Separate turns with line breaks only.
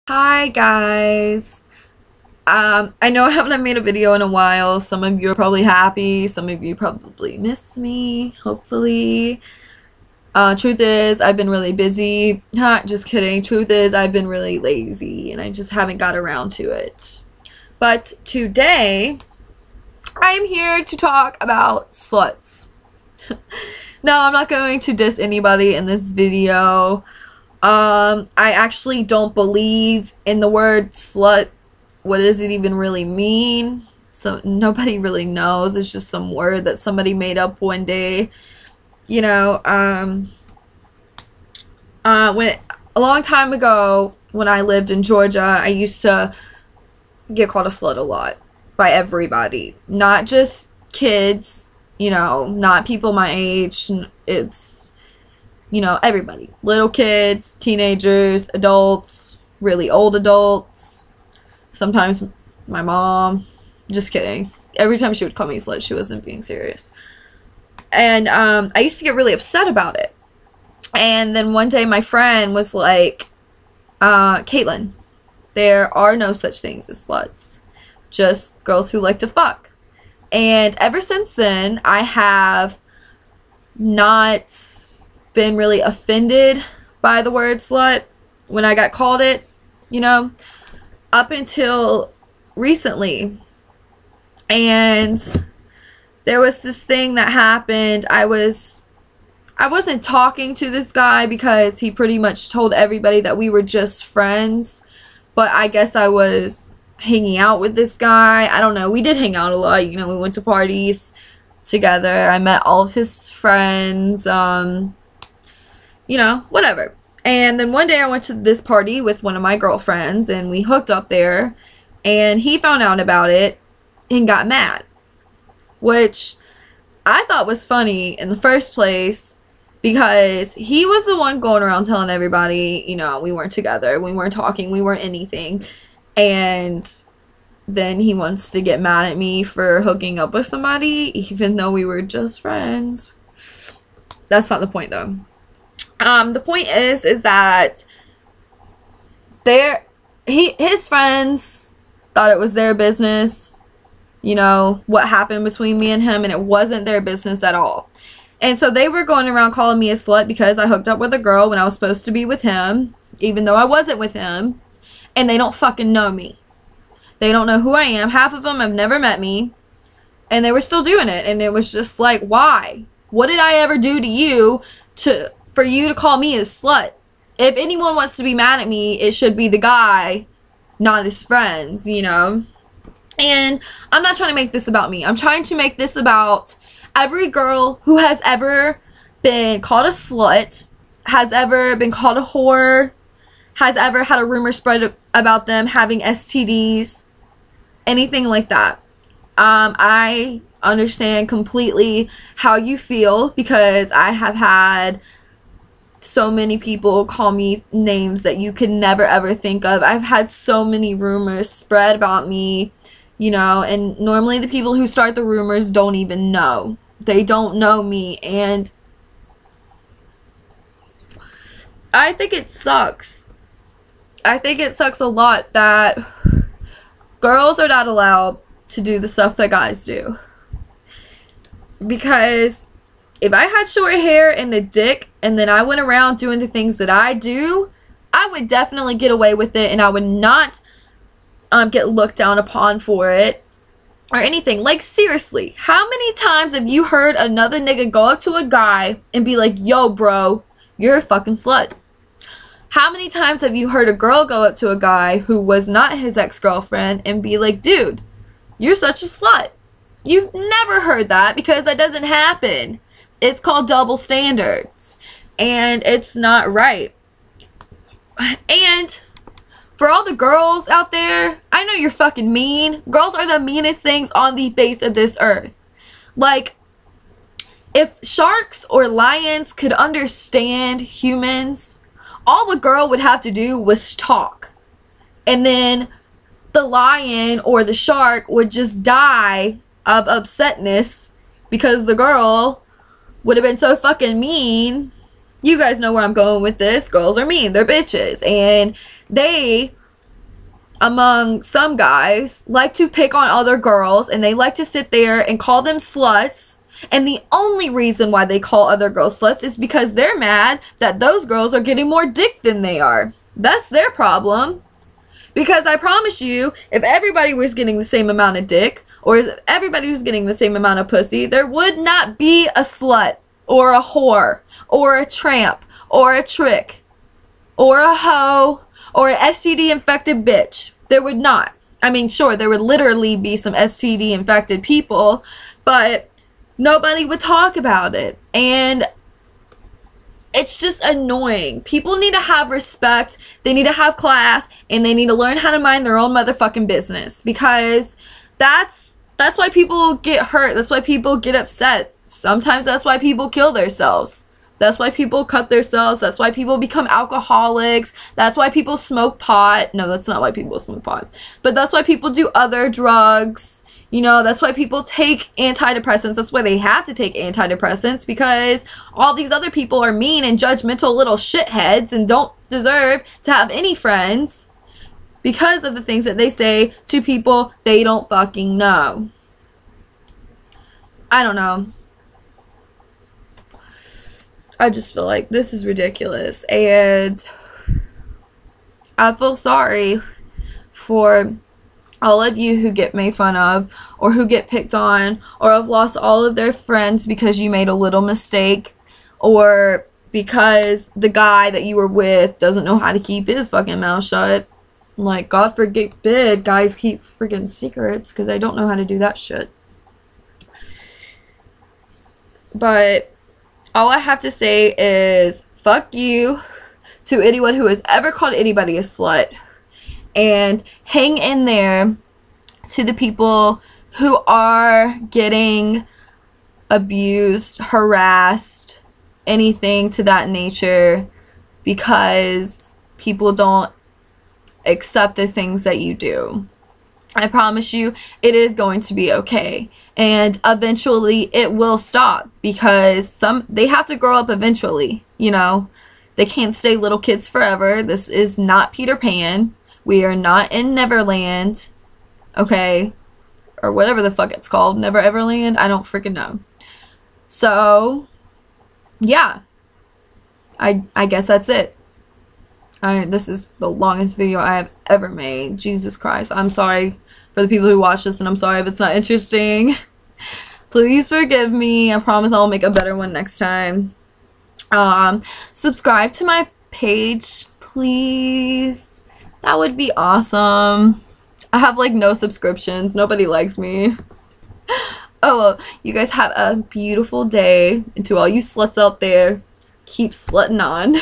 Hi guys. I know I haven't made a video in a while. Some of you are probably happy, some of you probably miss me, hopefully. Truth is, I've been really busy. Just kidding. Truth is, I've been really lazy and I just haven't got around to it. But today, I am here to talk about sluts. No, I'm not going to diss anybody in this video. I actually don't believe in the word slut. What does it even really mean? So nobody really knows. It's just some word that somebody made up one day. You know, when a long time ago when I lived in Georgia, I used to get called a slut a lot by everybody. Not just kids, you know, not people my age. It's, you know, everybody. Little kids, teenagers, adults, really old adults. Sometimes my mom. Just kidding. Every time she would call me a slut, she wasn't being serious. And I used to get really upset about it. And then one day my friend was like, Caitlin, there are no such things as sluts. Just girls who like to fuck. And ever since then, I have not been really offended by the word slut when I got called it, you know, up until recently. And there was this thing that happened. I wasn't talking to this guy because he pretty much told everybody that we were just friends, but I guess I was hanging out with this guy. I don't know. We did hang out a lot, you know, we went to parties together. I met all of his friends, you know, whatever. And then one day I went to this party with one of my girlfriends and we hooked up there, and he found out about it and got mad, which I thought was funny in the first place because he was the one going around telling everybody, you know, we weren't together, we weren't talking, we weren't anything. And then he wants to get mad at me for hooking up with somebody even though we were just friends. That's not the point though. The point is that his friends thought it was their business, you know, what happened between me and him, and it wasn't their business at all. And so they were going around calling me a slut because I hooked up with a girl when I was supposed to be with him, even though I wasn't with him, and they don't fucking know me. They don't know who I am. Half of them have never met me, and they were still doing it, and it was just like, why? What did I ever do to you for you to call me a slut? If anyone wants to be mad at me, it should be the guy, not his friends, you know? And I'm not trying to make this about me. I'm trying to make this about every girl who has ever been called a slut, has ever been called a whore, has ever had a rumor spread about them having STDs, anything like that. I understand completely how you feel because I have had so many people call me names that you could never ever think of. I've had so many rumors spread about me, you know, and normally the people who start the rumors don't even know. They don't know me, and I think it sucks. I think it sucks a lot that girls are not allowed to do the stuff that guys do. Because if I had short hair and a dick and then I went around doing the things that I do, I would definitely get away with it, and I would not get looked down upon for it or anything. Like, seriously, how many times have you heard another nigga go up to a guy and be like, yo bro, you're a fucking slut? How many times have you heard a girl go up to a guy who was not his ex-girlfriend and be like, dude, you're such a slut? You've never heard that because that doesn't happen. It's called double standards, and it's not right. And for all the girls out there, I know you're fucking mean. Girls are the meanest things on the face of this earth. Like, if sharks or lions could understand humans, all the girl would have to do was talk. And then the lion or the shark would just die of upsetness because the girl would have been so fucking mean. You guys know where I'm going with this. Girls are mean. They're bitches. And they among some guys like to pick on other girls, and they like to sit there and call them sluts. And the only reason why they call other girls sluts is because they're mad that those girls are getting more dick than they are. That's their problem. Because I promise you, if everybody was getting the same amount of dick, or if everybody was getting the same amount of pussy, there would not be a slut, or a whore, or a tramp, or a trick, or a hoe, or an STD infected bitch. There would not. I mean, sure, there would literally be some STD infected people, but nobody would talk about it. And it's just annoying. People need to have respect, they need to have class, and they need to learn how to mind their own motherfucking business. Because that's why people get hurt. That's why people get upset. Sometimes that's why people kill themselves. That's why people cut themselves. That's why people become alcoholics. That's why people smoke pot. No, that's not why people smoke pot. But that's why people do other drugs. You know, that's why people take antidepressants. That's why they have to take antidepressants, because all these other people are mean and judgmental little shitheads and don't deserve to have any friends because of the things that they say to people they don't fucking know. I don't know. I just feel like this is ridiculous, and I feel sorry for all of you who get made fun of, or who get picked on, or have lost all of their friends because you made a little mistake, or because the guy that you were with doesn't know how to keep his fucking mouth shut. Like, God forbid guys keep freaking secrets, because I don't know how to do that shit. But all I have to say is, fuck you to anyone who has ever called anybody a slut. And hang in there to the people who are getting abused, harassed, anything to that nature, because people don't accept the things that you do. I promise you, it is going to be okay. And eventually it will stop, because they have to grow up eventually, you know. They can't stay little kids forever. This is not Peter Pan. We are not in Neverland, okay? Or whatever the fuck it's called. Never Everland? I don't freaking know. So, yeah. I guess that's it. This is the longest video I have ever made. Jesus Christ. I'm sorry for the people who watch this, and I'm sorry if it's not interesting. Please forgive me. I promise I'll make a better one next time. Subscribe to my page, please. That would be awesome. I have like no subscriptions. Nobody likes me. Oh well, you guys have a beautiful day. And to all you sluts out there, keep slutting on.